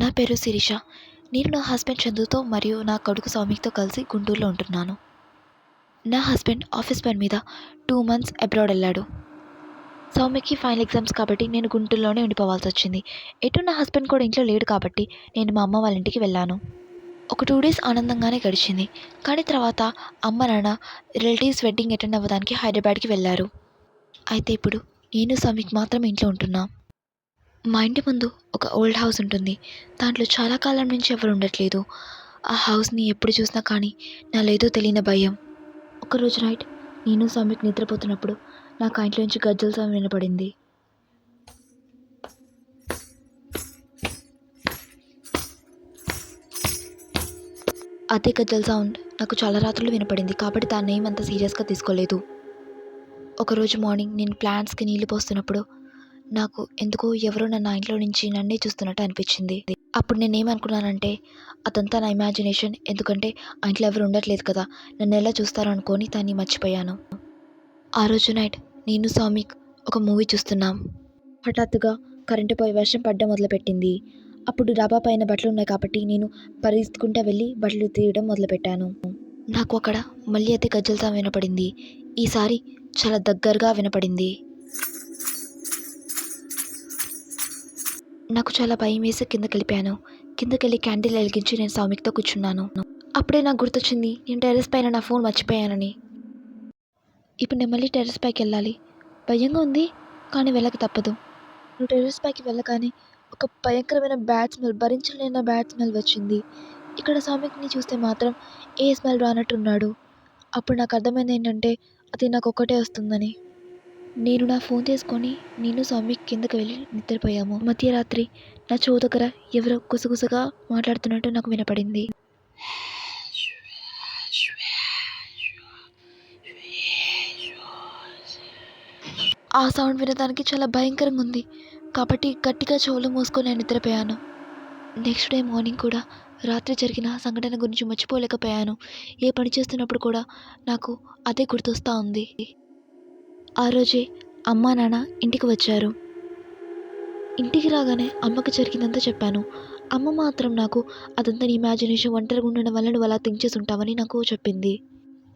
నా పేరు శిరీష. నేను నా హస్బెండ్ చందుతో మరియు నా కొడుకు సౌమిక్‌తో కలిసి గుంటూరులో ఉంటున్నాను. నా హస్బెండ్ ఆఫీస్ పని మీద 2 మంత్స్ అబ్రాడ్ ఎళ్ళాడు. సౌమిక్‌కి ఫైనల్ ఎగ్జామ్స్ కాబట్టి నేను గుంటూరులోనే ఉండిపోవాల్సొచ్చింది. ఎటు నా హస్బెండ్ కూడా ఇంట్లో లేడు కాబట్టి నేను మా అమ్మ వాళ్ళ ఇంటికి వెళ్ళాను. ఒక 2 డేస్ ఆనందంగానే గడిచింది. కానీ తర్వాత అమ్మ, నాన్న రిలేటివ్స్ వెడ్డింగ్ అటెండ్ అవ్వడానికి హైదరాబాద్‌కి వెళ్లారు. అయితే ఇప్పుడు నేను, సౌమిక్ మాత్రమే ఇంట్లో ఉంటున్నాం. మా ఇంటి ముందు ఒక ఓల్డ్ హౌస్ ఉంటుంది. దాంట్లో చాలా కాలం నుంచి ఎవరు ఉండట్లేదు. ఆ హౌస్‌ని ఎప్పుడు చూసినా కానీ నాలో ఏదో తెలియని భయం. ఒకరోజు నైట్ నేను, సౌమిక్ నిద్రపోతున్నప్పుడు నాకు ఆ ఇంట్లో నుంచి గజ్జల సౌండ్ వినపడింది. అదే గజ్జల సౌండ్ నాకు చాలా రాత్రులు వినపడింది కాబట్టి దాన్ని ఏమంత సీరియస్‌గా తీసుకోలేదు. ఒకరోజు మార్నింగ్ నేను ప్లాంట్స్‌కి నీళ్లు పోస్తున్నప్పుడు నాకు ఎందుకో ఎవరో నన్ను ఆ ఇంట్లో నుంచి నన్నే చూస్తున్నట్టు అనిపించింది. అప్పుడు నేనేమనుకున్నానంటే అదంతా నా ఇమాజినేషన్, ఎందుకంటే ఆ ఇంట్లో ఎవరు ఉండట్లేదు కదా, నన్ను ఎలా చూస్తారో అనుకొని దాన్ని మర్చిపోయాను. ఆ రోజు నైట్ నేను, సౌమిక్ ఒక మూవీ చూస్తున్నాం. హఠాత్తుగా కరెంటు పోయి వర్షం పడడం మొదలుపెట్టింది. అప్పుడు డాబా పైన బట్టలు ఉన్నాయి కాబట్టి నేను పరిగెత్తుకుంటూ వెళ్ళి బట్టలు తీయడం మొదలుపెట్టాను. నాకు అక్కడ మళ్ళీ అదే గజ్జల సౌండ్ వినపడింది. ఈసారి చాలా దగ్గరగా వినపడింది. నాకు చాలా భయం వేసి కిందకెళ్ళిపోయాను. కిందకెళ్ళి క్యాండిల్ వెలిగించి నేను సౌమిక్‌తో కూర్చున్నాను. అప్పుడే నాకు గుర్తొచ్చింది నేను టెర్రస్ పైన నా ఫోన్ మర్చిపోయానని. ఇప్పుడు నేను మళ్ళీ టెర్రస్ పైకెళ్ళాలి. భయంగా ఉంది కానీ వెళ్ళక తప్పదు. నువ్వు టెర్రస్ పైకి వెళ్ళగానే ఒక భయంకరమైన బ్యాడ్ స్మెల్, భరించలేని బ్యాడ్ స్మెల్ వచ్చింది. ఇక్కడ సౌమిక్‌ని చూస్తే మాత్రం ఏ స్మెల్ రానట్టున్నాడు. అప్పుడు నాకు అర్థమైంది ఏంటంటే అది నాకొక్కటే వస్తుందని. నేను నా ఫోన్ తీసుకొని నేను, సౌమిక్ కిందకి వెళ్ళి నిద్రపోయాము. మధ్యరాత్రి నా చెవు దగ్గర ఎవరో గుసగుసగా మాట్లాడుతున్నట్టు నాకు వినపడింది. ఆ సౌండ్ వినడానికి చాలా భయంకరంగా ఉంది కాబట్టి గట్టిగా చెవులు మూసుకొని నేను నిద్రపోయాను. నెక్స్ట్ డే మార్నింగ్ కూడా రాత్రి జరిగిన సంఘటన గురించి మర్చిపోలేకపోయాను. ఏ పని చేస్తున్నప్పుడు కూడా నాకు అదే గుర్తొస్తూ ఉంది. ఆ రోజే అమ్మా, నాన్న ఇంటికి వచ్చారు. ఇంటికి రాగానే అమ్మకి జరిగిందంతా చెప్పాను. అమ్మ మాత్రం నాకు అదంతా నీ ఇమాజినేషన్, ఒంటరిగా ఉండడం వల్ల నువ్వు అలా థింక్ చేసి ఉంటావని నాకు చెప్పింది.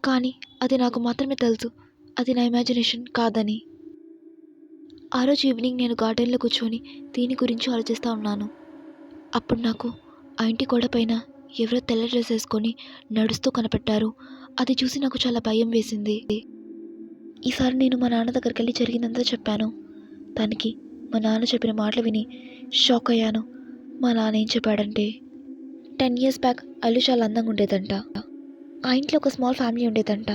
కానీ అది నాకు మాత్రమే తెలుసు అది నా ఇమాజినేషన్ కాదని. ఆ రోజు ఈవినింగ్ నేను గార్డెన్లో కూర్చొని దీని గురించి ఆలోచిస్తూ ఉన్నాను. అప్పుడు నాకు ఆ ఇంటి గోడ పైన ఎవరో తెల్ల డ్రెస్ వేసుకొని నడుస్తూ కనపడ్డారు. అది చూసి నాకు చాలా భయం వేసింది. ఈసారి నేను మా నాన్న దగ్గరికి వెళ్ళి జరిగిందంతా చెప్పాను. దానికి మా నాన్న చెప్పిన మాటలు విని షాక్ అయ్యాను. మా నాన్న ఏం చెప్పాడంటే 10 years బ్యాక్ అల్లు చాలా అందంగా ఉండేదంట. ఆ ఇంట్లో ఒక స్మాల్ ఫ్యామిలీ ఉండేదంట.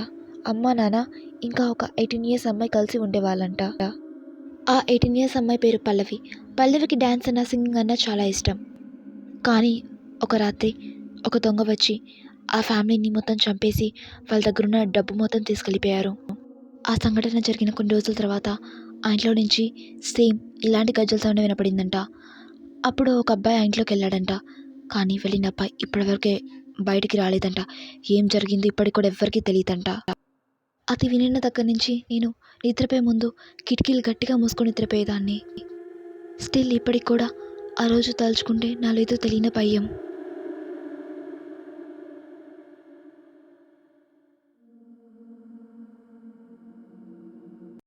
అమ్మ, నాన్న ఇంకా ఒక 18 years అమ్మాయి కలిసి ఉండేవాళ్ళంట. ఆ 18 years అమ్మాయి పేరు పల్లవి. పల్లవికి డ్యాన్స్ అన్నా సింగింగ్ అన్నా చాలా ఇష్టం. కానీ ఒక రాత్రి ఒక దొంగ వచ్చి ఆ ఫ్యామిలీని మొత్తం చంపేసి వాళ్ళ దగ్గరున్న డబ్బు మొత్తం తీసుకెళ్ళిపోయారు. ఆ సంఘటన జరిగిన కొన్ని రోజుల తర్వాత ఆ ఇంట్లో నుంచి సేమ్ ఇలాంటి గజ్జల సౌండ్ వినపడిందంట. అప్పుడు ఒక అబ్బాయి ఆ ఇంట్లోకి వెళ్ళాడంట. కానీ వెళ్ళిన అబ్బాయి ఇప్పటివరకే బయటికి రాలేదంట. ఏం జరిగింది ఇప్పటికి కూడా ఎవ్వరికీ తెలియదంట. అది వినిన దగ్గర నుంచి నేను నిద్రపోయే ముందు కిటికీలు గట్టిగా మూసుకొని నిద్రపోయేదాన్ని. స్టిల్ ఇప్పటికి కూడా ఆ రోజు తలుచుకుంటే నాలో ఏదో తెలియని భయం.